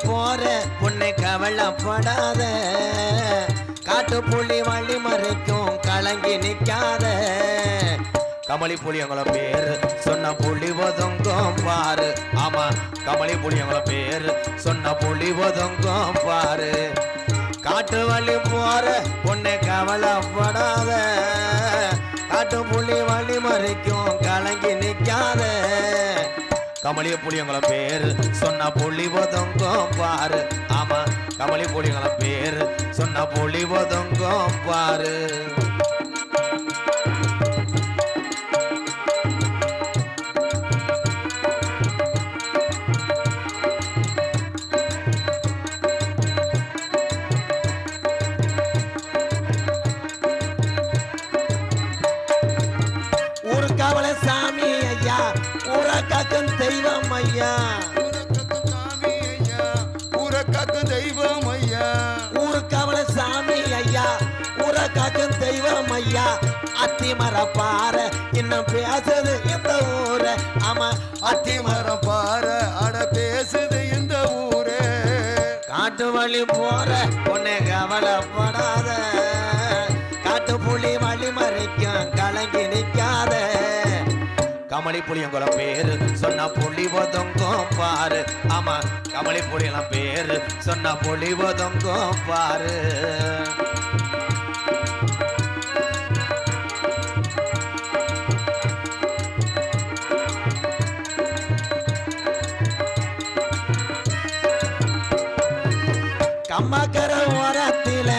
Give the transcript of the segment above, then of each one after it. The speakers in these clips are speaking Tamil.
போற உன்னை கவலைப்படாத, காட்டு புலி வழி மறைக்கும் கலங்கி நிக்காத. கமலி புலியங்கள பேரு சொன்ன புலி ஒதுங்கும் பாரு. ஆமா கமலி புலியங்கள பேரு சொன்ன புலி ஒதுங்கும் பாரு. காட்டு வழி போற உன்னை கவலைப்படாத, காட்டு புலி வழி மறைக்கும் கலங்கி நிக்காத. கமலிய புலியங்கள பேரு சொன்ன புலி ஒதுங்கும் பாரு. ஆமா கமலி புலியங்கள பேரு சொன்ன புலி ஒதுங்கும் பாரு. ஊருக்காவல சாமி ஐயா, ஊரக்காக்கும் தெய்வம் ஐயா, ஊரக்காக்கும் தெய்வம் ஐயா, ஊருக்காவல சாமி ஐயா, ஊரக்காக்கும் தெய்வம் ஐயா. அத்திமர பாற இன்னும் பேசுது இந்த ஊரு. ஆமா அத்திமரம் பாற அட பேசுது இந்த ஊரே. காட்டு வழி போற உன்னை கவலைப்படாத, காட்டு புலி வழி மறைக்கும் கலங்கி நிக்காத. கமலி புலியங்கள பேரு சொன்ன புலி ஒதுங்கும் பாரு. ஆமா கமலி புலியங்கள பேரு சொன்ன புலி ஒதுங்கும் பாரு. கம்மாக்கர ஓரத்தில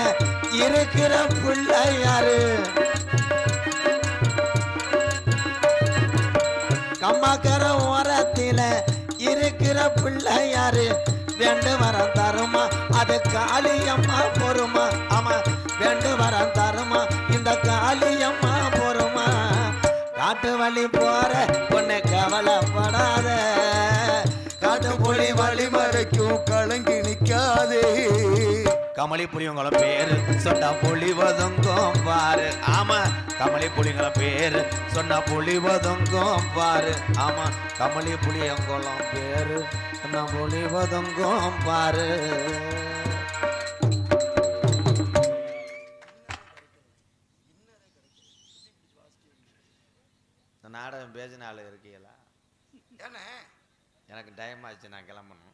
இருக்கிற பிள்ளையாரு, கம்மாக்கர ஓரத்தில இருக்கிற பிள்ளையாரு. ரெண்டு வரம் தருமா அது காளியம்மா பொறுமா. ஆமா ரெண்டு வரம் தருமா இந்த காளியம்மா பொறுமா. காட்டு வழி போற பொண்ணு கவலைப்படாத, காட்டு புலி வழி மறைக்கும் கலங்கி நிக்காதே. கமலி புலியங்கள பேரு சொன்ன புலி ஒதுங்கும் பாரு. ஆமா கமலி புலியங்கள பேரு சொன்ன புலி ஒதுங்கும் பாரு. ஆமா கமலி புலியங்குளம் பேரு சொன்ன புலி ஒதுங்கும் பாரு. நாடகம் பேசின ஆளு இருக்கீங்களா? எனக்கு டைம் ஆச்சு, நான் கிளம்பணும்.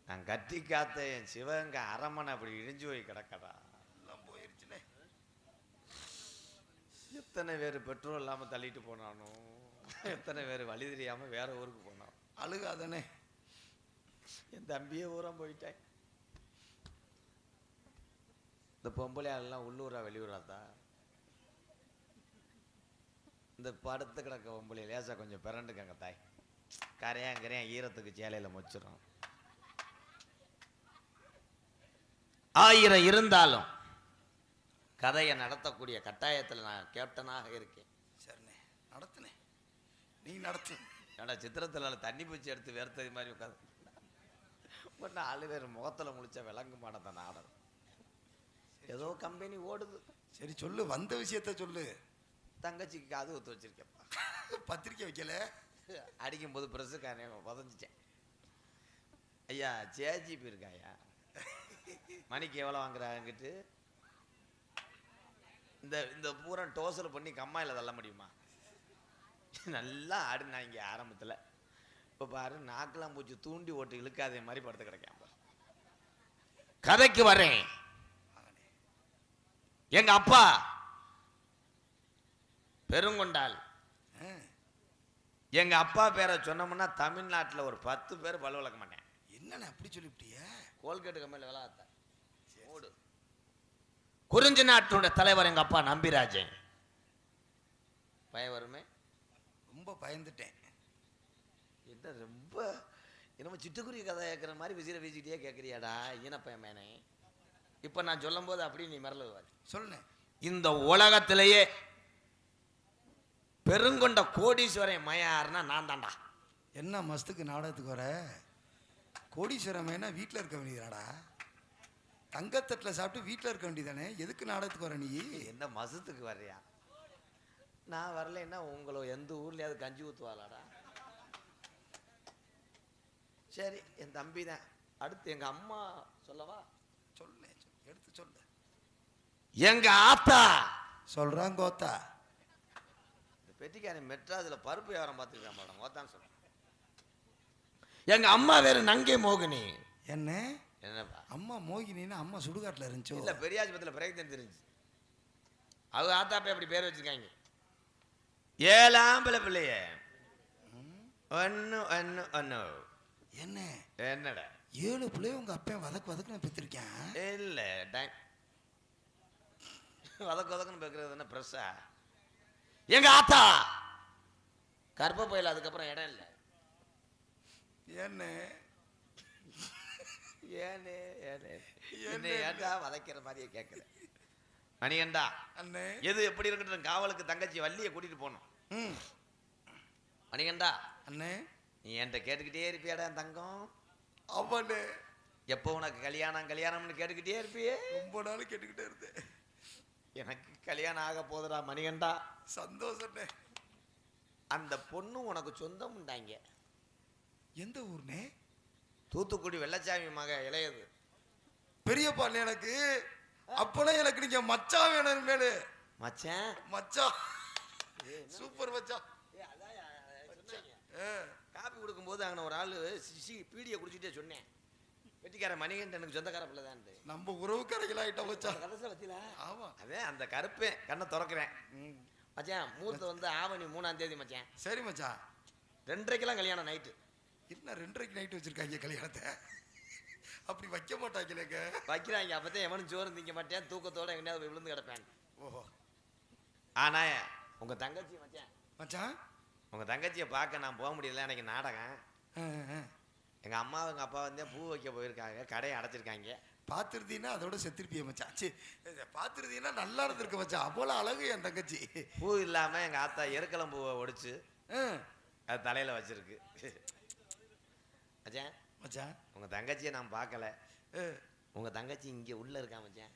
நான் கட்டி காத்த என் சிவகங்கை அரமனை அப்படி இடிஞ்சு போய் கிடக்கடா. போயிருச்சுனே. எத்தனை பேர் பெட்ரோல் இல்லாம தள்ளிட்டு போனானோ, எத்தனை பேர் வழி தெரியாம வேற ஊருக்கு போனான். அழுகாதனே. என் தம்பியே ஊரம் போயிட்டேன். இந்த பொம்பளை எல்லாம் உள்ளூரா வெளியூராத்தா? இந்த படுத்து கிடக்க பொம்பளை லேசா கொஞ்சம் பிறண்டுக்கங்க தாய். கரையாங்கரையா ஈரத்துக்கு சேலையில மொச்சிடும். ஆயிரம் இருந்தாலும் கதையை நடத்தக்கூடிய கட்டாயத்தில் நான் கேப்டனாக இருக்கேன். சரிண்ணே நடத்துனே, நீ நடத்து. ஏன்னா சித்திரத்தில் தண்ணி பூச்சி எடுத்து வேர்த்தது மாதிரி உட்காந்து 4 பேர் முகத்தில் முழிச்ச விளங்கு மாட்டேன் நாடகம். ஏதோ கம்பெனி ஓடுது. சரி சொல்லு, வந்த விஷயத்த சொல்லு. தங்கச்சிக்கு காது ஊத்து வச்சிருக்கேன்ப்பா. பத்திரிக்கை வைக்கல, அடிக்கும் போது பிரசுக்கானே புதஞ்சிட்டேன். ஐயா ஜேஜிபி இருக்காயா, மணிக்கு எவ்வளோ வாங்குறாங்கிட்டு இந்த பூரா டோசல் பண்ணி கம்மாயில் தள்ள முடியுமா? நல்லா ஆடுனாங்க ஆரம்பத்தில். இப்போ பாரு நாக்கெல்லாம் பூச்சி தூண்டி ஓட்டு இழுக்காதே மாதிரி படுத்து கிடைக்காம. கதைக்கு வரேன். எங்க அப்பா பெருங்கொண்டால். எங்க அப்பா பேரை சொன்னோம்னா தமிழ்நாட்டில் ஒரு 10 பேர் பல வளர்க்க மாட்டேன். என்னன்னு அப்படி சொல்லிவிட்டிய? கோல்கேட்டு கம்மியில் விளாத்த ஓடு. குறிஞ்சி நாட்டுடைய தலைவர் எங்க அப்பா நம்பிராஜன். பயம் வருமே, ரொம்ப பயந்துட்டேன். என்ன ரொம்ப என்னமோ சிட்டுக்குருவி கதை கேட்குற மாதிரி விசிற வீசிக்கிட்டே கேட்குறியாடா ஈனப்பையன் மேனே. இப்போ நான் சொல்லும் போது அப்படி நீ மிரளுவார். சொல்லுனேன். இந்த உலகத்திலேயே பெருங்கொண்ட கோடீஸ்வரன் மயாருன்னா நான் தான்டா. என்ன மஸ்துக்கு நாடகத்துக்கு வர? கோடீஸ்வரன் மையனா வீட்டில் இருக்க வேண்டியதாடா. தங்கத்தட்டில் சாப்பிட்டு வீட்டில் இருக்க வேண்டியதானே, எதுக்கு நாடகத்துக்கு வர? நீ என்ன மசத்துக்கு வர்றியா? நான் வரலைன்னா உங்களை எந்த ஊர்லயாவது கஞ்சி ஊற்றுவாளாடா? சரி என் தம்பி தான். அடுத்து எங்க அம்மா சொல்லவா? சொல்லு, எடுத்து சொல்லு. எங்க ஆத்தா சொல்றான் கோத்தா. இந்த பெட்டிக்காரன் மெட்ராஸ்ல பருப்பு வியாபாரம் பார்த்துருக்கான் மேடம். ஓத்தான்னு சொல்றேன். எங்க அம்மா வேறு நங்கை மோகினி. என்ன என்னப்பா? அம்மா மோகினின்னா அம்மா சுடுகாட்டில் இருந்துச்சோ? இல்ல பெரியாஸ்பத்திரியில் பிறகு தெரிஞ்சு அவங்க ஆத்தாப்ப அப்படி பேர் வச்சிருக்காங்க. 7 ஆம்பளை பிள்ளைய ஒன்னு ஒன்னு ஒன்னு. என்ன என்னடா 7 பிள்ளைய உங்க அப்பா வதக்குன்னு பெற்றிருக்கேன்? இல்ல டைம் வதக்குன்னு பேக்குறது என்ன பிரஸ்ஸா? எங்க ஆத்தா கர்ப்ப போயில அதுக்கப்புறம் இடம் இல்லை. என்ன ஏனே ஏனே என்ன ஏன்டா வதைக்கிற மாதிரியே கேட்குறேன். மணிகண்டா அண்ணே, எது எப்படி இருக்கட்டும், காவலுக்கு தங்கச்சி வள்ளியை கூட்டிட்டு போனோம். மணிகண்டா அண்ணே, நீ என்கிட்ட கேட்டுக்கிட்டே இருப்பியாடா தங்கம்? அவனே எப்போ உனக்கு கல்யாணம்னு கேட்டுக்கிட்டே இருப்பியே? ரொம்ப நாள் கேட்டுக்கிட்டே இருந்தேன். எனக்கு கல்யாணம் ஆக போதுடா மணிகண்டா. சந்தோஷம்ண்ணே. அந்த பொண்ணு உனக்கு சொந்தம் உண்டாங்க. எந்த ஊர்னே? தூத்துக்குடி வெள்ளச்சாமி மக இளையது. பெரியப்பா எனக்கு. அப்பனா எனக்கு நீங்க மச்சான் வேணும். மேலு மச்சான் மச்சான் சூப்பர் மச்சான். காப்பி கொடுக்கும்போது அங்கே ஒரு ஆள் பீடியை குடிச்சிட்டே சொன்னேன், வெட்டிக்கார மணிகண்டனுக்கு சொந்தக்கார பிள்ளை தான். நம்ம உறவுக்காரங்களா ஆயிட்ட மச்சான். கடைசியில் பத்தியில ஆமா, அதே அந்த கருப்பேன் கண்ணை திறக்கிறேன். மச்சான் முகூர்த்தம் வந்து ஆவணி 3ஆம் தேதி மச்சான். சரி மச்சான். 2:30க்கெல்லாம் கல்யாணம் நைட்டு. என்ன 2:30க்கு நைட்டு வச்சிருக்காங்க கல்யாணத்தை? அப்படி வைக்க மாட்டாங்களேங்க. வைக்கிறாங்க. அப்பதான் எவனும் சோறு திங்க மாட்டேன், தூக்கத்தோட எங்கேயாவது போய் விழுந்து கிடப்பேன். ஓஹோ. ஆனா உங்க தங்கச்சி மச்சான், மச்சான் உங்க தங்கச்சியை பார்க்க நான் போக முடியல. எனக்கு நாடகம். எங்க அம்மா எங்க அப்பா வந்து பூ வைக்க போயிருக்காங்க, கடையை அடைச்சிருக்காங்க. பார்த்துருந்தீங்கன்னா அதோட செத்துருப்பிய மச்சான். சரி, பார்த்துருந்தீங்கன்னா நல்லா இருந்திருக்க மச்சான். அவ்வளோ அழகு என் தங்கச்சி. பூ இல்லாம எங்க ஆத்தா எருக்கலம் பூவை ஒடிச்சு அது தலையில வச்சிருக்கு. மச்சான் மச்சான், உங்க தங்கச்சியை நான் பார்க்கல. உங்க தங்கச்சி இங்க உள்ள இருக்கா மச்சான்.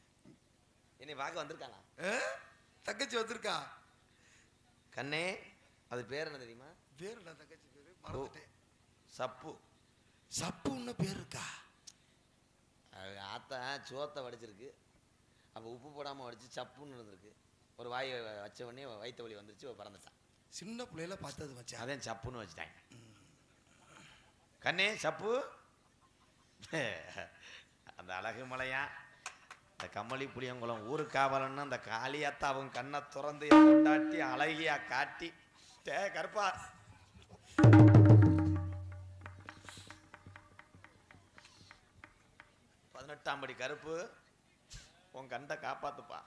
என்னை பார்க்க வந்திருக்காளா? தங்கச்சி வந்திருக்கா? கண்ணே, அது பேர் என்ன தெரியுமா? பேர் என்ன தங்கச்சி பேரு? மறந்துட்டேன். சப்பு. சப்புன்னு பேர் இருக்கா? ஆத்தா சோத்தை வடிச்சிருக்கு. அப்போ உப்பு போடாமல் வடிச்சு சப்புன்னு இருந்திருக்கு. ஒரு வாயை வச்ச உடனே வயிற்று வலி வந்துருச்சு, பறந்துட்டான். சின்ன பிள்ளையில பார்த்தது மச்சான். அதே சப்புன்னு வச்சுட்டாங்க. கண்ணே சப்பு. அந்த அழகு மலையா இந்த கம்மளி புளியங்குளம் ஊருக்காவலன்னு அந்த காளியாத்தா அவங்க கண்ணை திறந்து கொண்டாட்டி அழகியா காட்டி கருப்பா 18ஆம் படி கருப்பு உன் கண்டை காப்பாத்துப்பா.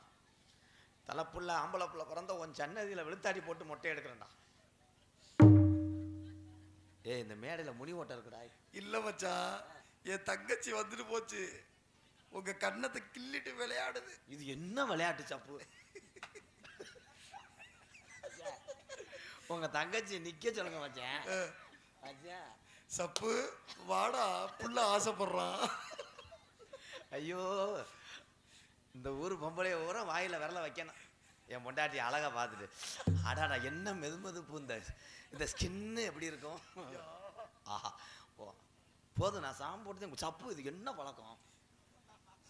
தலைப்புள்ள ஆம்பளை புள்ள பிறந்த உன் சன்னதியில விழுத்தாடி போட்டு மொட்டை எடுக்கிறேன்டா. இந்த மேடையில முனி ஓட்ட இருக்குடா. இல்ல மச்சான், என் தங்கச்சி வந்துட்டு போச்சு. உங்க கண்ணத்தை கிள்ளிட்டு விளையாடுது. இது என்ன விளையாட்டு சப்பு? உங்க தங்கச்சி நிக்க சொல்லுங்க மச்சான். சப்பு வாடா, புள்ள ஆசைப்படுறான். ஐயோ, இந்த ஊர் பொம்பளைய ஊரா வாயில விரல வைக்கணும். என் பொண்டாட்டி அழகா பார்த்துட்டு அடாடா என்ன மெதுமெதுப்பு, இந்த ஸ்கின்னு எப்படி இருக்கும். ஆஹா போதும், நான் சாம்பு போட்டு சப்பு. இது என்ன பழக்கம்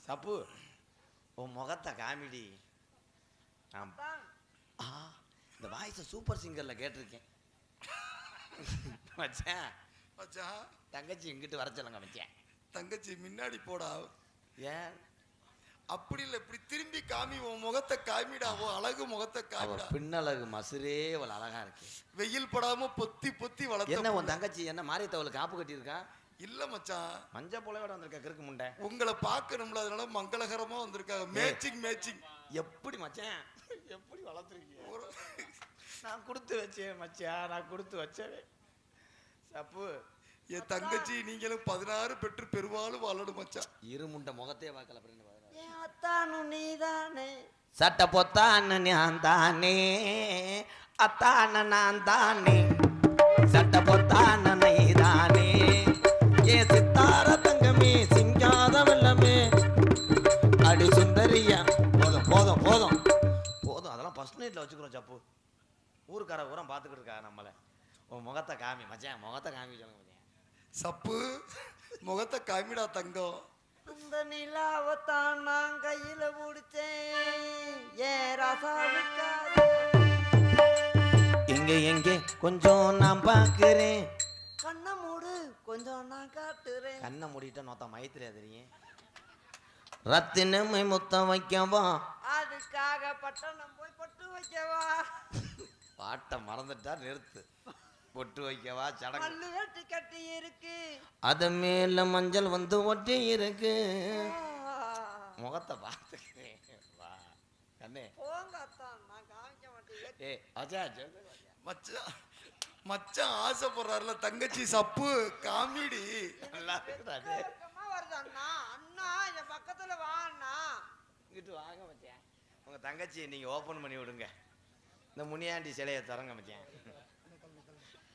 சப்பு? உன் முகத்தை காமிடி. இந்த வாய்ஸை சூப்பர் சிங்கர்ல கேட்டிருக்கேன் மச்சான். மச்சான், தங்கச்சி இங்கிட்டு வர சொல்லுங்க மச்சான். தங்கச்சி முன்னாடி போடா. ஏன் அப்படி இல்லை, இப்படி திரும்பி காமி. உன் முகத்தை காமிடா, உன் அழகு முகத்தை காமிடா. பின்னழகு மசுரே அவள் அழகா இருக்கு. வெயில் படாம பொத்தி பொத்தி வளர்த்த. என்ன உன் தங்கச்சி என்ன மாரியத்தவளுக்கு காப்பு கட்டி இருக்கா? இல்ல மச்சான், மஞ்சள் புலவோட வந்திருக்க கிறுக்கு முண்டை. உங்களை பார்க்கணும்ல, அதனால மங்களகரமா வந்திருக்காங்க. மேட்சிங். எப்படி மச்சான், எப்படி வளர்த்துருக்கீங்க? நான் கொடுத்து வச்சேன் மச்சான், நான் கொடுத்து வச்சவே. சப்பு, என் தங்கச்சி நீங்களும் 16 பெற்று பெருவாலும் வாழணும் மச்சான். இரு முண்டை முகத்தையே பார்க்கல. நீதானே சட்ட பொத்தான நான் தானே, அத்தான நான் தானே, சட்ட பொத்தான நீதானே, ஏன் சித்தார தங்கமே சிங்காத வெள்ளமே அடி சுந்தரியா. போதும் போதும் போதும் போதும், அதெல்லாம் ஃபர்ஸ்ட் நைட்ல வச்சுக்கிறோம் சப்பு. ஊருக்கார ஊரம் பார்த்துக்கிட்டு இருக்கா நம்மளை. உன் முகத்தை காமி மச்சான், முகத்தை காமி சொல்லுங்க மச்சான். சப்பு முகத்தை காமிடா தங்கம். அந்த நிலாவத்தான் நான் கையில பிடிச்சேன் ஏன் ரசாவுக்காக. எங்க கொஞ்சம் நான் பாக்குறேன். கண்ணை மூடு கொஞ்சம் நான் காட்டுறேன். கண்ணை மூடிட்ட நோத்தா மயத்திலே தெரியும். ரத்தினமை முத்தம் வைக்கவா, அதுக்காக பட்டணம் போய் பொட்டு வைக்கவா, பாட்டை மறந்துட்டா நிறுத்து. பொட்டு வைக்கவா சடங்கு, மல்லு வெட்டி கட்டி இருக்கு, அது மேல மஞ்சள் வந்து ஒட்டி இருக்கு. முகத்தை பார்த்துக்கிறேன். வா கண்ணே. போங்க அத்தான், நான் காமிக்க மாட்டேன். ஏ அச்சா மச்சான் மச்சான் ஆசைப்படுறாருல தங்கச்சி சப்பு காமிடி. நல்லா இருக்குடாது. வெக்கமா வருது அண்ணா. அண்ணா என் பக்கத்துல வா அண்ணா. இங்கிட்டு வாங்க மச்சான். உங்க தங்கச்சியை நீங்க ஓபன் பண்ணி விடுங்க. இந்த முனியாண்டி சிலையை தரங்க மச்சான்.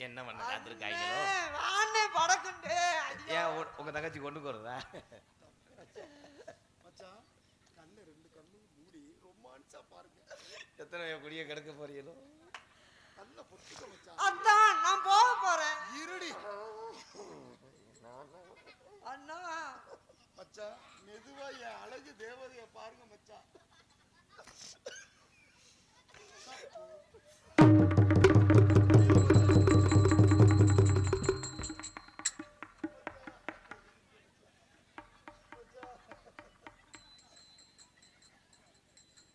என்ன பண்ண காத்திருக்காங்களோ. வாண்ணே படக்குண்டு. ஏன் உங்க தங்கச்சி கொண்டு போறதா? மச்சான் கண்ணு ரெண்டு கண்ணும் மூடி ரொமான்ஸா பாருங்க. எத்தனை குடிய கெடுக்க போறீங்களோ. கண்ணை பொத்திக்க மச்சான். அத்தான் நான் போக போறேன். இருடி அண்ணா மச்சான் மெதுவா என் அழகு தேவதைய பாருங்க மச்சான்.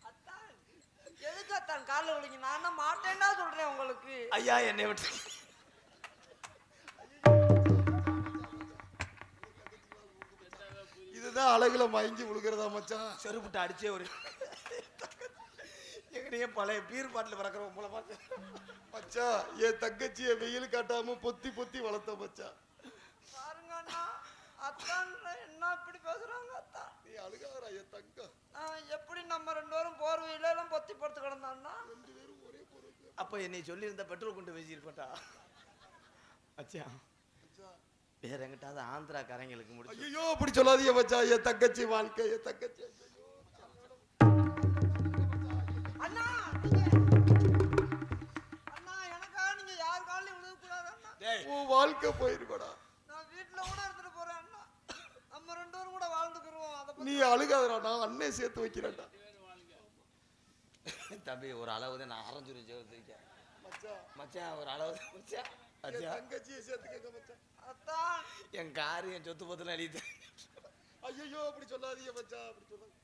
அத்தான் எதுக்கு அத்தான் காலில் விழுங்க? நான் என்ன மாட்டேன்னா சொல்றேன் உங்களுக்கு. ஐயா என்னை விட்டு இதுதான் அழகுல மயங்கி விழுகிறதா மச்சான். செருப்புட்டு அடிச்சே ஒரு எங்கனையே பழைய பீர் பாட்டில் பறக்கிறவங்க மூலம் பார்த்து. மச்சான் என் தங்கச்சிய வெயில் காட்டாம பொத்தி பொத்தி வளர்த்த மச்சான். பாருங்க அண்ணா, அத்தான் என்ன இப்படி பேசுறாங்க அத்தான். நீ அழுகாதடா என் தங்கம். எப்படி நம்ம ரெண்டு பேரும் போர்வையில எல்லாம் பொத்தி படுத்து கிடந்தோம்னா ரெண்டு பேரும் ஒரே பொருள். அப்ப என்னை சொல்லியிருந்த பெட்ரோல் கொண்டு வச்சிருப்பட்டா. அச்சா வேற எங்கிட்டாவது ஆந்திரா காரங்களுக்கு முடிச்சு. ஐயோ அப்படி சொல்லாதீங்க மச்சான். என் தங்கச்சி வாழ்க்கை என் தங்கச்சி. அண்ணா அண்ணா எனக்காக நீங்க யார் காலையும் விழுகக்கூடாது அண்ணா. உன் வாழ்க்கை போயிருக்கடா. நான் வீட்டுல கூட எடுத்துட்டு போறேன் அண்ணா. நம்ம ரெண்டு பேரும் கூட வாழ்ந்துக்குருவோம். அதை நீ அழுகாதடா, நான் அண்ணே சேர்த்து வைக்கிறேன்டா. தம்பி ஒரு அளவு தான் நான் அரைஞ்சுரு சேர்த்துருக்கேன் மச்சான். மச்சான். ஒரு அளவு தான் மச்சான். என் தங்கச்சியை சேர்த்துக்கங்க மச்சான். அத்தான் என் காரு என் சொத்து பத்துல அடித்து. ஐயோ அப்படி சொல்லாதீங்க மச்சான். அப்படி சொல்லாதீங்க.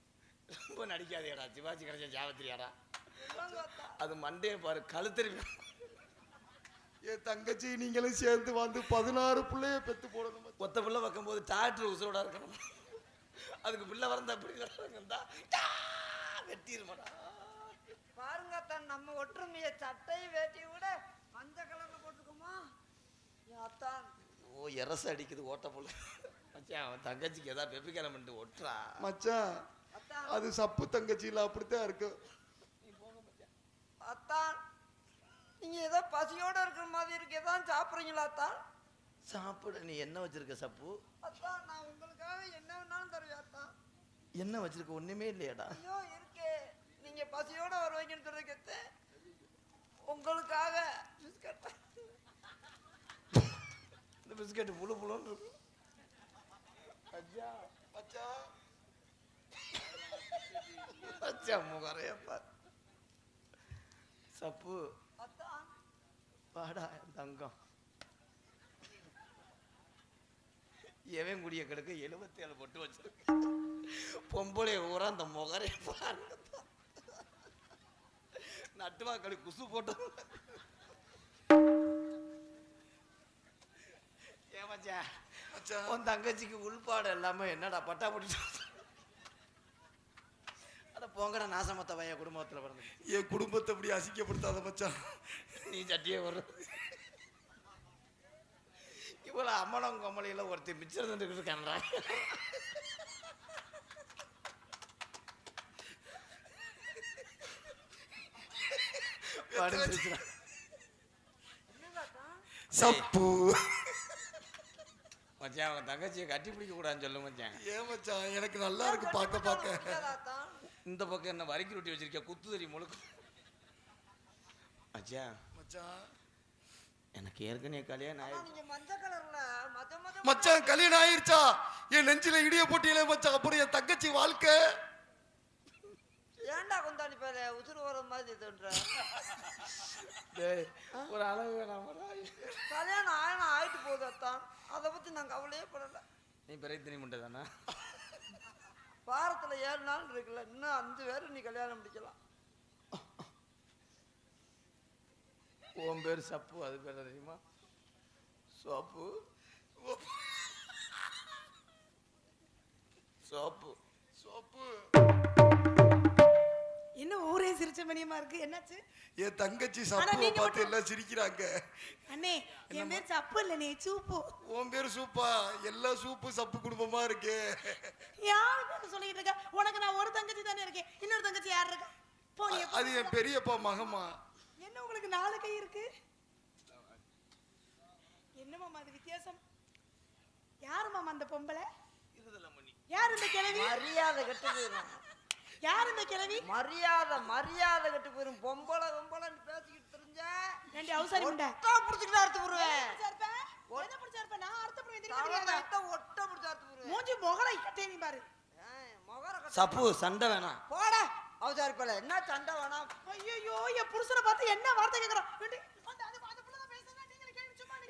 ரொம்ப நடிக்காதேடா. சிவாஜி கிடைச்ச ஜாவத்திரியாடா. இல்லைங்க அத்தான். அது மண்டே பாரு கழுத்தறிவு. என் தங்கச்சி நீங்களும் சேர்ந்து வந்து 16 பிள்ளைய பெத்து போடணும் மச்சான். ஒத்த பிள்ளை வைக்கும்போது டாக்டர் உசுரோட இருக்கணும். அதுக்கு பிள்ளை வரந்தா அப்படி இருந்தா வெட்டிருமாடா. பாருங்க அத்தான், நம்ம ஒற்றுமைய சட்டை வேட்டி விட மஞ்சள் கலர்ல போட்டுக்குமா என் அத்தான். ஓ எரச அடிக்குது ஓட்ட புள்ள. மச்சான் அவன் தங்கச்சிக்கு ஏதாவது பெப்பிக்காரம் பண்ணிட்டு ஒட்டுறா மச்சான். அத்தான் அது சப்பு தங்கச்சியில அப்படித்தான் இருக்கு. அத்தான் நீங்க ஏதோ பசியோட இருக்கிற மாதிரி இருக்கு. ஏதாவது சாப்பிடுறீங்களா அத்தான்? சாப்பிட நீ என்ன வச்சிருக்க சப்பு? அத்தான் நான் உங்களுக்காக என்ன வேணாலும் தருவேன் அத்தான். என்ன வச்சிருக்க? ஒண்ணுமே இல்லையாடா. ஐயோ இருக்கே, நீங்க பசியோட வருவீங்கன்னு சொல்லிருக்கே உங்களுக்காக பிஸ்கட். இந்த பிஸ்கட் புழு புழுன்னு இருக்கு. மச்சான் மச்சான் மச்சான் முகரையப்பா. சப்பு அத்தான் பாடா என் தங்கம். எவன் குடிய கிடக்க 77 பொட்டு வச்சிருக்கு. பொம்பளை ஊரா அந்த முகரை பாருங்க. நட்டுவாக்களி குசு போட்டு. ஏமாச்சா மச்சான். உன் தங்கச்சிக்கு உள்பாடு எல்லாமே என்னடா பட்டா போட்டு. அட போங்கடா நாசமத்த பையன் குடும்பத்துல பிறந்து. என் குடும்பத்தை அப்படி அசிங்கப்படுத்தாத மச்சான். நீ சட்டியே வர இவ்வளவு அம்மனம் கம்மலையில ஒருத்தர் மிச்சம் இருந்துட்டு இருக்கான்டா. சப்பு மச்சான் அவன் தங்கச்சியை கட்டி பிடிக்க கூடாதுன்னு சொல்லு மச்சான். ஏன் மச்சான் எனக்கு நல்லா இருக்கு பார்க்க பார்க்க. அத்தான் இந்த பக்கம் என்ன வரிக்கி ரொட்டி வச்சிருக்க குத்து தறி முழுக்க. மச்சான் மச்சான் எனக்கு ஏற்கனவே கல்யாணம் ஆனா நீங்க மஞ்சள் கலர்ல மத மத மச்சான் கல்யாணம் ஆயிருச்சா? என் நெஞ்சில இடிய போட்டியில மச்சான். அப்புறம் என் தங்கச்சி வாழ்க்கை. ஏன்டா கொண்டாடி பேர உசுறு வர மாதிரி தோன்ற ஒரு அளவு வேணாம். கல்யாணம் ஆயிட்டு போகுது அத்தான். அதை பத்தி நான் கவலையே படல. நீ பெரிய முட்டை தானே? வாரத்துல 7 நாள் இருக்குல்ல, இன்னும் 5 பேர் நீ கல்யாணம் முடிக்கலாம். உன் பேர் சப்பு, அது பேர் தெரியுமா? Soap soap soap. இன்னும் ஊரே சிரிச்ச மணியமா இருக்கு. என்னாச்சு? என் தங்கச்சி சப்புவை பார்த்து எல்லாம் சிரிக்கிறாங்க. அண்ணே என் பேர் சப்பு இல்லனே, சூப்பு. உன் பேரு சூப்பா? எல்லா சூப்பு சப்பு குடும்பமா இருக்கு. யாருக்கு சொல்லிட்டு இருக்க? உனக்கு நான் ஒரு தங்கச்சி தானே இருக்கேன். இன்னொரு தங்கச்சி யார் இருக்கா? போ நீ. அது என் பெரியப்பா மகமா. என்ன உங்களுக்கு 4 கை இருக்கு? என்ன மாமா அது வித்தியாசம்? யார் மாமா அந்த பொம்பளை? யார் இந்த கிழவி? மரியாதை கெட்டு போயிடும். யார் இந்த கிழவி? மரியாதை கெட்டு போயிடும். பொம்பளைன்னு பேசிக்கிட்டு தெரிஞ்ச ரெண்டு அவசரம் உண்டா? புடிச்சுக்கிட்டு அறுத்து போடுவேன். என்ன பிடிச்சா இருப்ப? நான் அறுத்து போடுவேன். தெரியுமா? ஒட்ட புடிச்சு அறுத்து போடுவேன். மூஞ்சி முகலை கட்டே நீ பாரு. சப்பு சண்டை வேணாம். போட அவசாரிப்பல. என்ன சண்டை வேணாம்? ஐயோ என் புருஷனை பார்த்து என்ன வார்த்தை கேக்குறான்?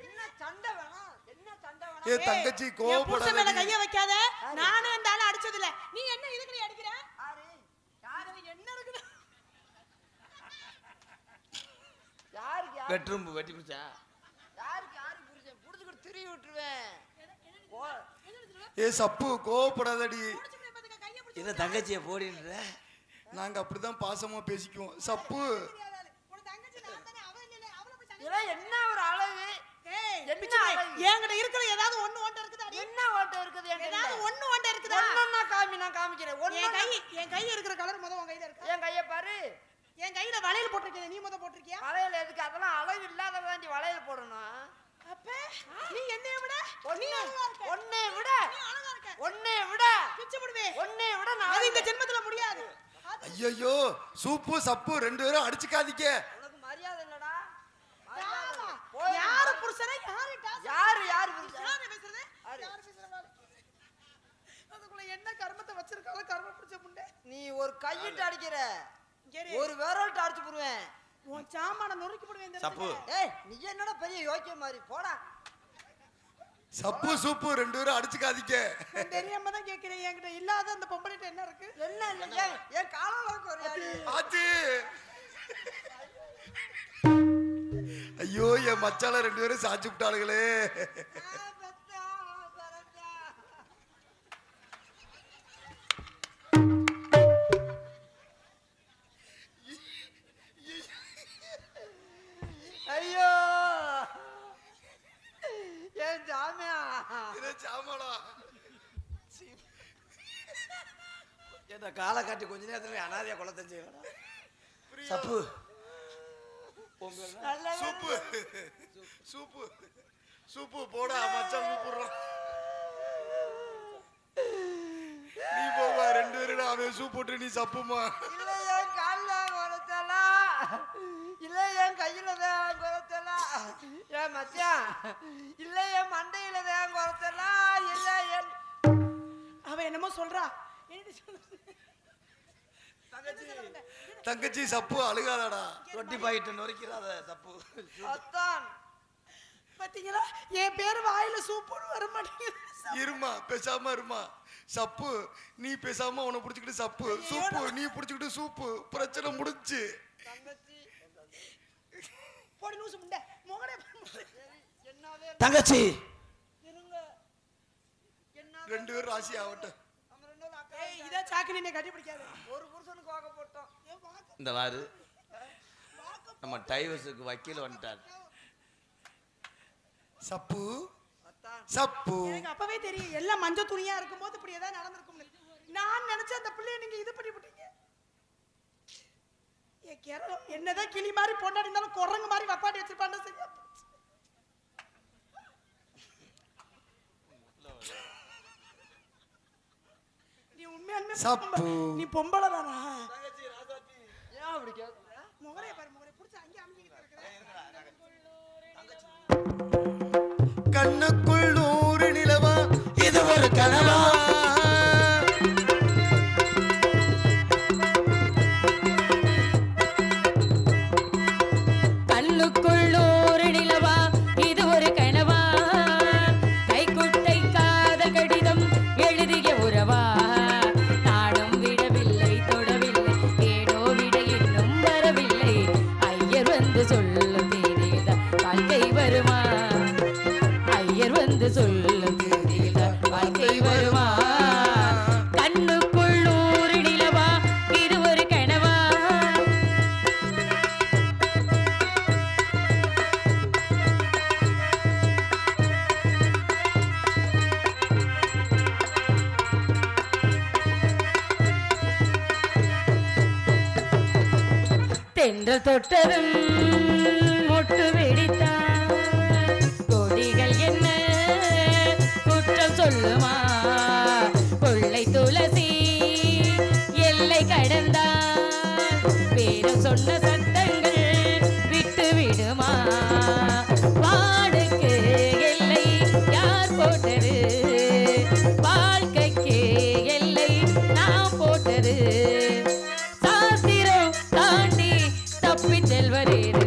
என்ன சண்டை வேணாம்? என்ன சண்டை வேணாம்? என் தங்கச்சி என் புருஷன் கோவப்படாத. மேல கைய வைக்காத. நானே அந்த ஆளை அடிச்சது இல்ல. நீ என்ன இதுக்கு நீ அடிக்கிற? யாரு என்ன இருக்குது? யாருக்கு வெட்ரும்பு வெட்டி பிடிச்சா யாரு புரிஞ்சேன் புடிச்சுக்கிட்டு திரும்பி விட்டுருவேன். ஏ சப்பு கோவப்படாதடி. இதை தங்கச்சியை போடின்ற. நாங்க அப்படிதான் பாசமா பேசிக்குவோம். சப்பு இதெல்லாம் என்ன ஒரு அழகு? என்கிட்ட இருக்கிற ஏதாவது ஒண்ணு ஒண்ட இருக்குதா? என்ன ஓட்ட இருக்குது? ஏதாவது ஒண்ணு ஒண்ட இருக்குதா? ஒண்ணா காமி, நான் காமிக்கிறேன். என் கை இருக்கிற கலர் முத உன் கையில இருக்கா? என் கைய பாரு. என் கையில வளையல் போட்டிருக்கேன். நீ முத போட்டிருக்கியா? வளையல் எதுக்கு? அதெல்லாம் அழகு இல்லாத வேண்டி வளையல் போடணும். அப்ப நீ என்னைய விட ஒன்னே விட நீ அழகா இருக்க. ஒன்னே விட பிச்சு போடுவே. ஒன்னே விட அது இந்த ஜென்மத்துல முடியாது. ஐயோ சூப்பு சப்பு 2 பேரும் அடிச்சுக்காதீங்க. உனக்கு மரியாதை இல்லடா. யாரு புருஷனை யாரு டாஸ்? யாரு புருஷன்? யாரு பேசுறது? யாரு பேசுறா? அதுக்குள்ள என்ன கர்மத்தை வச்சிருக்கால? கர்ம பிடிச்ச முண்டை. நீ ஒரு கையிட்டு அடிக்கிற, கேரு. ஒரு விரல்ட்ட அடிச்சு போடுவேன். உன் சாமான நொறுக்கி போடுவேன் இந்த சப்பு. இடத்துல. ஏய் நீ என்னடா பெரிய யோக்கிய மாதிரி போடா. சப்பு சூப்பு 2 பேரும் அடிச்சுக்காதீங்க. நான் தெரியாம தான் கேக்குறேன். என்கிட்ட இல்லாத அந்த பொம்பளைட்ட என்ன இருக்கு? என்ன இல்ல ஏன் காலளவுக்கு ஒரு ஆச்சி. ஐயோ என் மச்சால 2 பேரும் சாச்சு விட்டாளுகளே. ஐயோ ஏன் ஜாமியா இதே சாமாடா. என்ன காலை காட்டி கொஞ்ச நேரத்துல அனாதையா குளத்தம் செய்யலாம். சப்பு நல்ல சூப்பு சூப்பு சூப்பு போடா மச்சான் கூப்பிடுறான். நீ போவா 2 பேரும் அவன் சூப் போட்டு நீ சப்புமா. இல்ல என் கால்ல குறைச்சலா, இல்ல என் கையில தான் குறைச்சலா, என் மச்சான் இல்ல என் மண்டையில தான் குறைச்சலா, இல்ல என் அவ என்னமோ சொல்றா. தங்கச்சி சப்பு அழுகாதடா. ரொட்டி பாக்கெட்டு நொறுக்கிறாத சப்பு. அத்தான் பாத்தீங்களா? என் பேரு வாயில சூப்புன்னு வர மாட்டேங்குது. இருமா பேசாம இருமா. சப்பு நீ பேசாம அவனை புடிச்சுக்கிட்டு சப்பு, சூப்பு நீ புடிச்சுக்கிட்டு சூப்பு. பிரச்சனை முடிஞ்சு. தங்கச்சி போடி லூசு முண்டை. முகடே என்னவே தங்கச்சி இருங்க. என்ன 2 பேரும் ராசி ஆகட்டும். நம்ம 2 பேரும் அக்கா. ஏய் இத சாக்கு நீ கட்டி பிடிக்காத. ஒரு புருஷனுக்கு வாக்க போட்டோம். இந்த வாரு நம்ம டைவர்ஸுக்கு வக்கீல் வந்துட்டார். சப்பு அத்தான் சப்பு. எனக்கு அப்பவே தெரியும் எல்லாம் மஞ்சள் துணியா இருக்கும்போது இப்படி ஏதாவது நடந்திருக்கும்னு. நான் நினைச்ச அந்த பிள்ளைய நீங்க இது பண்ணி விட்டீங்க. ஏ கேரளம் என்னதான் கிளி மாதிரி பொண்டாடி இருந்தாலும் குரங்கு மாதிரி வப்பாட்டி வச்சிருப்பான்னு சரியா போச்சு. நீ உண்மையாலுமே சப்பு. நீ பொம்பளை தானா? ஏன் அப்படி கேக்குற? முகரைய பாரு, முகரைய புடிச்சு அங்கே அமைக்கிட்டு இருக்கிற. கண்ணுக்குள் 100 நிலவா இது ஒரு கனவா கண்ணுக்குள் 100 நிலவா இது ஒரு கனவா கைக்குட்டை காதல் கடிதம் எழுதிய உறவா நானும் விடவில்லை தொடவில்லை ஏனோ விட இன்னும் வரவில்லை ஐயர் வந்து சொல்லும் தேதியில்தான் வாழ்க்கை வருமா ஐயர் வந்து சொல்லும் தேதியில்தான் வாழ்க்கை வருமா கண்ணுக்குள் 100 நிலவா இது ஒரு கனவா தென்றல் தொட்டதும் மொட்டு வெடித்தான் கொடிகள் என்ன குற்றம் சொல்லுமா கொள்ளை துளசி எல்லை கடந்தான் பேரும் சொன்ன சத்தங்கள் விட்டு விடுமா வாடுக்கு எல்லை யார் போட்டது வாழ்க்கைக்கு எல்லை நான் போட்டது சாஸ்திரம் தாண்டி தப்பி செல்வரேது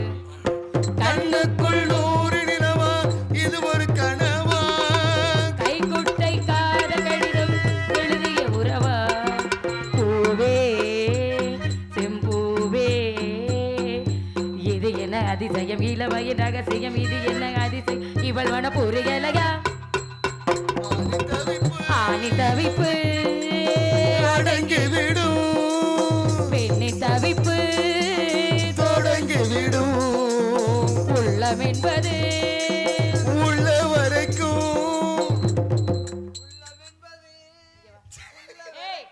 கண்ணுக்குள் 100 நிலவா இது ஒரு கனவா கைக்குட்டை காதல் கடிதம் எழுதிய உறவா பூவே செம்பூவே இது என்ன அதிசயம் இளமையின் ரகசியம் இது என்ன அதிசயம் இவள் மன புரியலையா ஆணி தவிப்பு அடங்கி விடும் பெண்ணி தவிப்பு தொடங்கி விடும் உள்ளம் என்பது உள்ள வரைக்கும் ஏய்,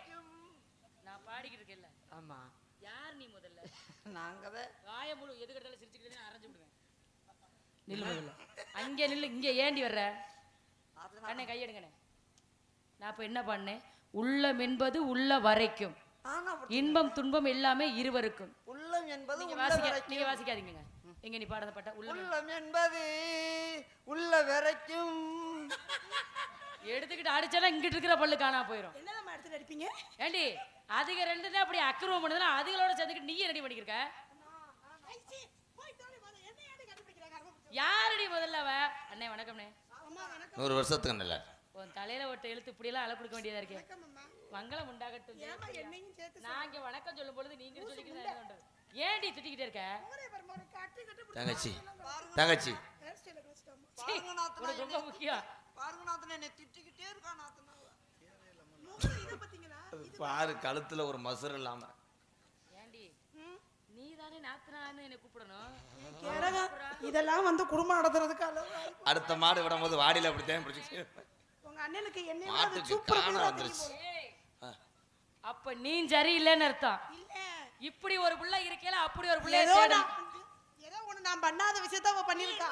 நான் பாடிக்கிட்டு இருக்கேன்ல ஆமா யார் நீ முதல்ல நாங்கதான் வாய முழு எது கட்டாலும் சிரிச்சுக்கிட்டே அரைஞ்சு விடுவேன் நில்லு முதல்ல அங்கே நில்லு இங்கே ஏண்டி வர்ற அண்ணே கையெடுங்கண்ணே நான் இப்போ என்ன பண்ணேன் உள்ளம் என்பது உள்ள வரைக்கும் ஆனா அப்படி இன்பம் துன்பம் எல்லாமே இருவருக்கும் உள்ளம் என்பது நீங்க உள்ள வரைக்கும். நீங்க வாசிக்காதீங்க எங்க நீ பாடுறத பாட்ட உள்ளம் உள்ளம் என்பது உள்ள வரைக்கும் எடுத்துக்கிட்டு அடிச்சாலும் இங்கிட்டு இருக்கிற பல்லு காணா போயிடும் என்னதான் எடுத்துட்டு அடிப்பீங்க ஏண்டி அதிக ரெண்டு தான் அப்படி அக்கிரமம் பண்ணுதுன்னா அதுகளோட சேர்ந்துக்கிட்டு நீ ரெடி பண்ணிக்கிருக்க யாரடி முதல்ல அவ அண்ணே வணக்கம்ண்ணே 100 வருஷத்துக்கு நல்லா உன் தலையில ஒட்ட எழுத்து இப்படியெல்லாம் அழ கொடுக்க வேண்டியதா இருக்கே மங்களம் உண்டாகட்டும் நான் இங்க வணக்கம் சொல்லும் பொழுது நீங்க சொல்லிக்கிட்டு ஏன்டி திட்டிக்கிட்டே இருக்க தங்கச்சி தங்கச்சி பாருங்க நாத்தனா, உனக்கு ரொம்ப முக்கியம் பாருங்க நாத்தனா, என்னை திட்டிக்கிட்டே இருக்கா நாத்தனா. பாரு கழுத்துல ஒரு மசுர் இல்லாம ஏண்டி நீ தானே நாத்தனான்னு என்னை கூப்பிடணும் இதெல்லாம் வந்து குடும்பம் நடத்துறதுக்கு அடுத்த மாடு விடும் போது வாடியில அப்படித்தான் பிடிச்சி உங்க அண்ணனுக்கு என்ன மாட்டுக்கு காண வந்துருச்சு ஏய், அப்ப நீ சரியில்லைன்னு அர்த்தம் இப்படி ஒரு புள்ள இருக்கையில அப்படி ஒரு புள்ள ஏதோ ஒண்ணு நான் பண்ணாத விஷயத்த அவ பண்ணிருக்கா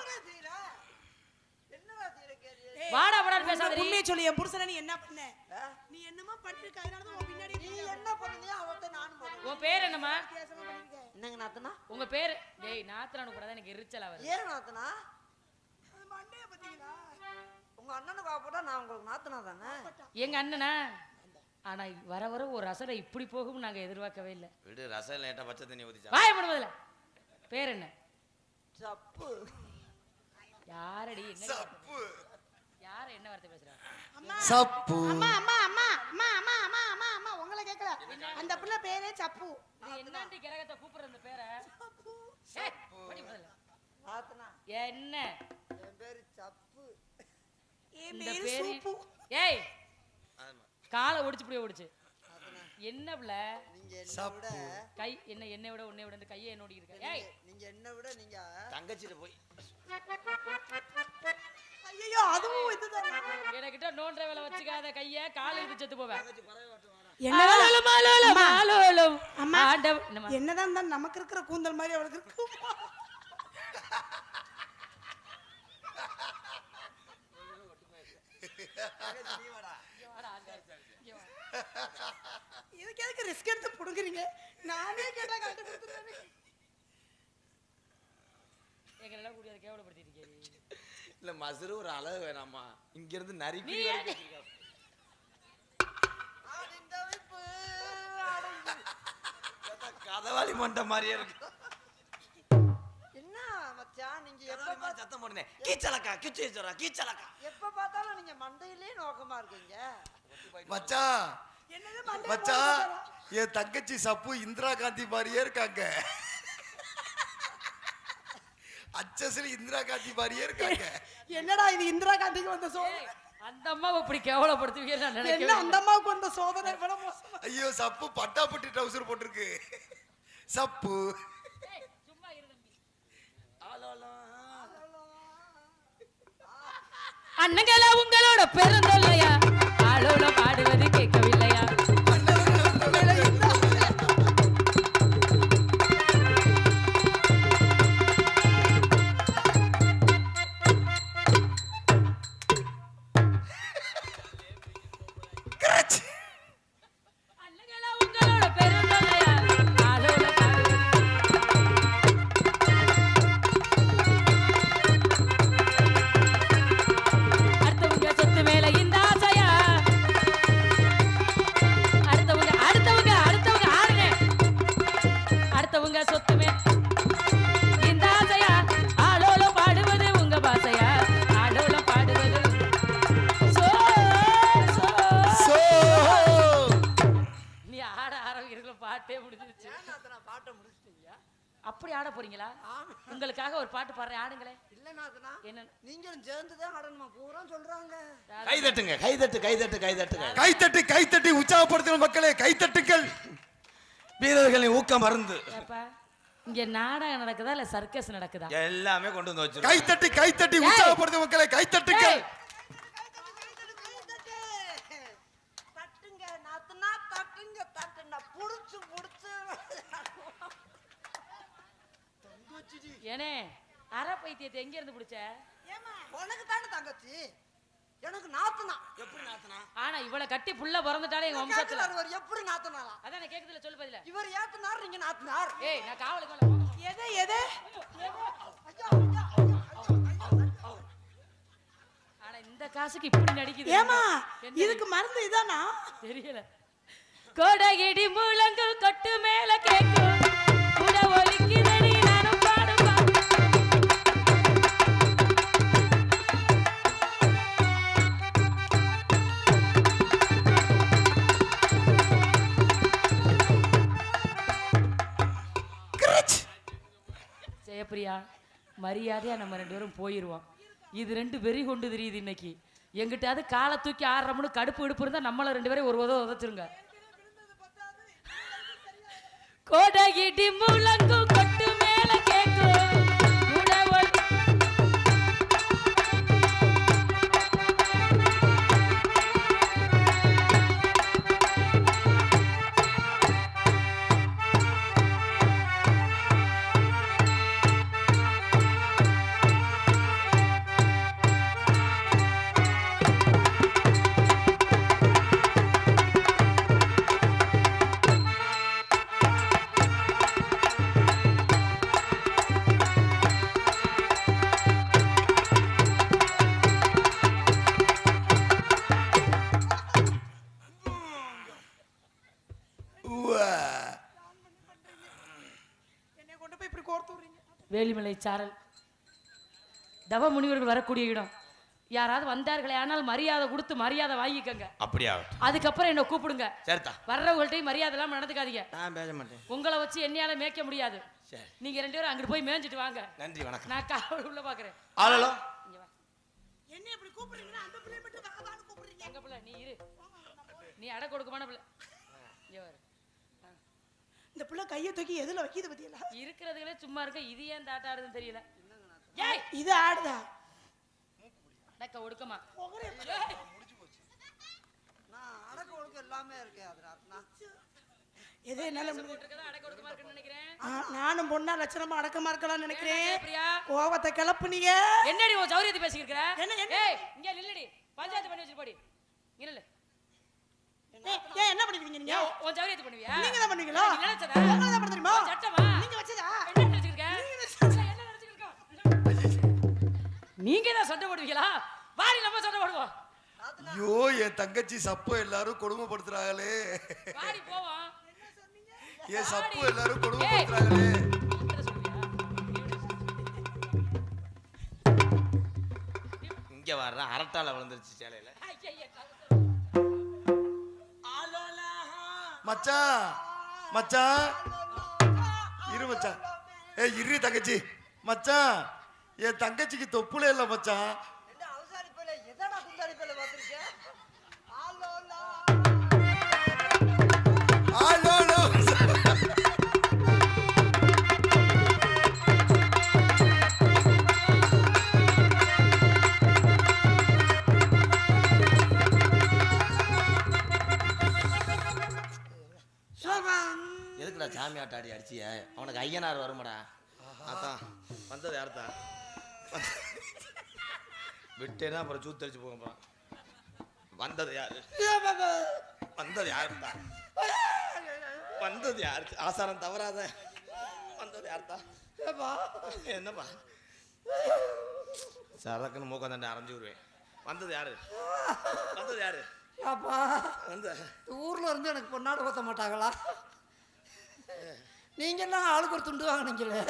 என்னடா தீர கேரியே? வாடா வாடான்னு பேசாத உண்மையை சொல்லி என் புருஷனை நீ என்ன பண்ண நீ என்னமா பண்ணிருக்க அதனாலதான் உன் பின்னாடி நீ என்ன பண்ணுனியோ அவட்ட நானும் பண்ணுவேன். உன் பேர் என்னம்மா வித்தியாசமா பண்ணிருக்க என்னங்க நாத்தனா? உங்க பேரு டேய் நாத்தனானு கூட எனக்கு எரிச்சலா வருது ஏன் நாத்தனா? அது மண்டைய பாத்தீங்களா உங்க அண்ணனுக்கு ஆப்பட்டா நான் உங்களுக்கு நாத்தனா தானே? எங்க அண்ணனா ஆனா வர வர ஒரு ரசனை இப்படி போகும் நாங்க எதிர்பார்க்கவே இல்லை விடு ரசம் லேட்டா பச்சை தண்ணி ஊத்திச்சா வாய பண்ணுவதில்ல பேர் என்ன சப்பு. யாரடி என்ன யார என்ன வார்த்தை பேசுறா சப்பு அம்மா அம்மா அம்மா அம்மா அம்மா அம்மா அம்மா அம்மா உங்களை கேட்கல அந்த புள்ள பேரே சப்பு இது என்னண்டி கிரகத்தை கூப்பிடுற அந்த பேரை ஏய், படி முதல்ல. நாத்தனா, என்ன என் பேரு சப்பு. என் இந்த பேரு பேரு சூப்பு ஏய் காலை ஒடிச்சு இப்படியே ஒடிச்சு என்ன பிள்ளை நீங்க என்னை விட கை என்ன என்னை விட உன்னை விட இந்த கையை என்ன ஓடி இருக்க ஏய் நீங்க என்னை விட நீங்க தங்கச்சிட்டு போய் ஐயோ அதுவும் இதுதான் எனக்கிட்ட நோன்ற வேலை வச்சுக்காத கைய காலை இருந்து செத்து போவேன் என்னதான் அம்மா ஆண்டவ- என்னம்மா? என்னதான் இருந்தாலும் நமக்கு இருக்கிற கூந்தல் மாதிரி அவளுக்கு இருக்கும் இதுக்கு எதுக்கு ரிஸ்க் எடுத்து புடுங்குறீங்க நானே கேட்டா காட்டு கொடுத்துருவேன் எங்க எல்லாம் கூடியதை கேவலப்படுத்திட்டு இருக்கேன் இல்ல மசுரு ஒரு அளவு வேணாமா இங்க இருந்து நரிக்கு நீ ஏன் கதவாளி மண்ட மாதிரியே இருக்கு என்ன மச்சான் நீங்க கதவாளி மாதிரி சத்தம் போடுனே கீச்சலக்கா கிச்சேச்சரா கீச்சலக்கா எப்ப பார்த்தாலும் நீங்க மண்டையிலே நோக்கமா இருக்கீங்க. மச்சான் என்னது மண்டை மச்சான் என் தங்கச்சி சப்பு இந்திரா காந்தி மாதிரியே இருக்காங்க. அச்சஸ்ல இந்திரா காந்தி மாதிரியே இருக்காங்க. என்னடா இது இந்திரா காந்திக்கு வந்த சோதனை? அந்த அம்மாவை இப்படி கேவலப்படுத்துவீங்க நான் என்ன நினைக்கிறேன். அந்த அம்மாவுக்கு வந்த சோதனை இவ்வளவு மோசமா? ஐயோ சப்பு பட்டாப்பட்டி ட்ரவுசர் போட்டிருக்கு. சப்பு சும்மா இரு தம்பி. அண்ணங்களா உங்களோட பெருந்தொல்லையா ஆளோட பாடுவது கேட்கவில்லையா? அண்ணங்களா உங்களோட பெருந்தொல்லையா ஆளோட பாடுவது அடுத்தவங்க சொத்து மேல இந்த ஆசையா? அடுத்தவங்க ஆடுங்க. அடுத்தவங்க சொத்து மேல இந்த ஆசையா? ஆளோல பாடுவது உங்க பாசையா? ஆளோல பாடுவது சோ சோ. சோ நீ ஆட ஆரம்பிக்கிறதுல பாட்டே முடிஞ்சிருச்சு. நான் பாட்டை முடிச்சிட்டீங்க. அப்படி ஆட போறீங்களா? உங்களுக்காக ஒரு பாட்டு பாடுறேன், ஆடுங்களே. இல்லைனாதுனா என்ன நீங்களும் சேர்ந்துதான் ஆடணுமா பூரா சொல்றாங்க. கை தட்டுங்க கை தட்டு கை தட்டு கை தட்டுங்க கைத்தட்டி கைத்தட்டி உற்சாகப்படுத்துங்க மக்களே, கைத்தட்டுங்கள். வீரர்களின் ஊக்கம் மருந்து ஏப்பா, இங்க நாடகம் நடக்குதா இல்ல சர்க்கஸ் நடக்குதா? எல்லாமே கொண்டு வந்து வச்சிருக்கோம் கைத்தட்டி கைத்தட்டி உற்சாகப்படுத்துங்க மக்களே, கைத்தட்டுங்கள். ஏய், தட்டுங்க நாத்துனா தட்டுங்க தட்டுனா புடிச்சு புடிச்சு. ஏனே அரை பைத்தியத்தை எங்க இருந்து பிடிச்ச? உனக்கு தானே தங்கச்சி, எனக்கு நாத்துனா. எப்படி நாத்தனா ஆனா இவளை கட்டி புள்ள பிறந்துட்டாலே எங்க வம்சத்துல. கேட்கிறாரு இவர் எப்படி நாத்துனாலாம்? அதான் கேக்குதுல, சொல்லு பதில. இவர் ஏத்துனார், நீங்க நாத்துனார். ஏய், நான் காவலுக்கு வரல, போங்க. எது எது? ஆனா இந்த காசுக்கு இப்படி நடிக்குது. ஏமா என்ன இதுக்கு மருந்து இதானா? தெரியல. கோடகிடி முழங்கு கொட்டு மேல கேக்கும் கூட ஒலிக்குதடி நானும் பாடுப்பா. ஜெயப்பிரியா, மரியாதையா நம்ம ரெண்டு பேரும் போயிருவோம். இது ரெண்டு வெறி கொண்டு தெரியுது இன்னைக்கு. எங்கிட்டாவது காலை தூக்கி ஆடுறோம்னு கடுப்பு இடுப்பு இருந்தா நம்மள ரெண்டு பேரும் ஒரு உதச்சிருங்க. கோடகிடி முழங்கு கொட்டு மேல கேக்கும் கூட என்னை கொண்டு போய் இப்படி கோர்த்து விடுறீங்க? வேலிமலை சாரல் தவ முனிவர்கள் வரக்கூடிய இடம். யாராவது வந்தார்களே ஆனால் மரியாதை கொடுத்து மரியாதை வாங்கிக்கங்க. அப்படியா அதுக்கப்புறம் என்ன கூப்பிடுங்க. சரிதா வர்றவங்கள்ட்டையும் மரியாதை எல்லாம் நடந்துக்காதீங்க. நான் பேச மாட்டேன். உங்களை வச்சு என்னையால மேய்க்க முடியாது. சரி நீங்க ரெண்டு பேரும் அங்கிட்டு போய் மேய்ஞ்சிட்டு வாங்க. நன்றி வணக்கம். நான் காவல் உள்ள பாக்குறேன். ஆளலோ இங்க வா. என்ன இப்படி கூப்பிடுறீங்கன்னா அந்த பிள்ளை மட்டும் வான்னு கூப்பிடுறீங்க? எங்க பிள்ளை, நீ இரு. நீ அடை கொடுக்குமான பிள்ளை. இங்க வரு. இந்த பிள்ளை கையை தூக்கி எதுல வைக்கிது பத்தியல? இருக்கிறதுகளே சும்மா இருக்க, இது ஏன் தாட்டாடுதுன்னு தெரியல. ஏய், இது ஆடுதா? அடக்க ஒடுக்கமா. நான் அடக்க ஒழுக்கம் எல்லாமே இருக்கேன். அது நாத்துனா எது என்னால போட்டிருக்கதா அடக்க ஒடுக்கமா இருக்குன்னு நினைக்கிறேன். நானும் பொண்ணா லட்சணமா அடக்கமா இருக்கலாம்னு நினைக்கிறேன். பிரியா, கோவத்தை கிளப்புனீங்க. என்னடி உன் சௌரியத்தை பேசிக்கிற? என்ன, என்ன? ஏய், இங்க நில்லுடி. பஞ்சாயத்து பண்ணி வச்சிட்டு போடி. இங்க நில்லு. ஏன் என்ன பண்ணிருக்கீங்க நீங்க? ஏன் உன் சௌரியத்தை பண்ணுவியா? நீங்க தான் பண்ணீங்களா? நீ நினைச்சதா? உங்களை தான் பண்ண தெரியுமா? உன் சட்டமா? நீங்க வச்சதா? என்ன நினைச்சிருக்க? என்ன நினைச்சிருக்க? நீங்க தான் சண்டை போடுவீங்களா? வாடி நம்ம சண்டை போடுவோம். ஐயோ என் தங்கச்சி சப்போ எல்லாரும் கொடுமைப்படுத்துறாங்களே. வாடி போவோம். என் சப்போ எல்லாரும் கொடுமைப்படுத்துறாங்களே. இங்க வர்ற அரட்டால விழுந்துருச்சு சேலையில. மச்சான் மச்சான் இரு மச்சான். ஏய் இரு தங்கச்சி. மச்சான் என் தங்கச்சிக்கு தொப்புல இல்ல மச்சான். என்ன அவசாரி போல எதடா குந்தாரி போல வந்திருக்கேன்? ஆலோலோ. எதுக்குடா சாமி ஆட்ட ஆடி அடிச்சிய? அவனுக்கு ஐயனார் வருமாடா. அதான் வந்தது யார்தான் விட்டேன்னா அப்புறம் சூத்தரிச்சு போக போறான். வந்தது யாரு? வந்தது யாருடா? வந்தது யாரு? ஆசாரம் தவறாத. வந்தது யார்தான்? என்னப்பா சரக்குன்னு மூக்கம் தண்டை அரைஞ்சு விடுவேன். வந்தது யாரு? வந்தது யாரு? அப்பா வந்த ஊர்ல இருந்து எனக்கு பொன்னாடு ஊத்த மாட்டாங்களா? நீங்க எல்லாம் ஆளுக்கு ஒரு துண்டு வாங்கினீங்களே.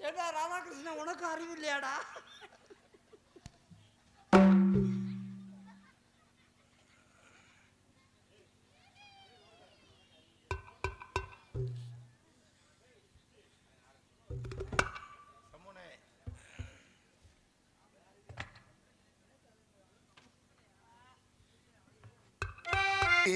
ஏடா ராதாகிருஷ்ணன் உனக்கு அறிவு இல்லையாடா?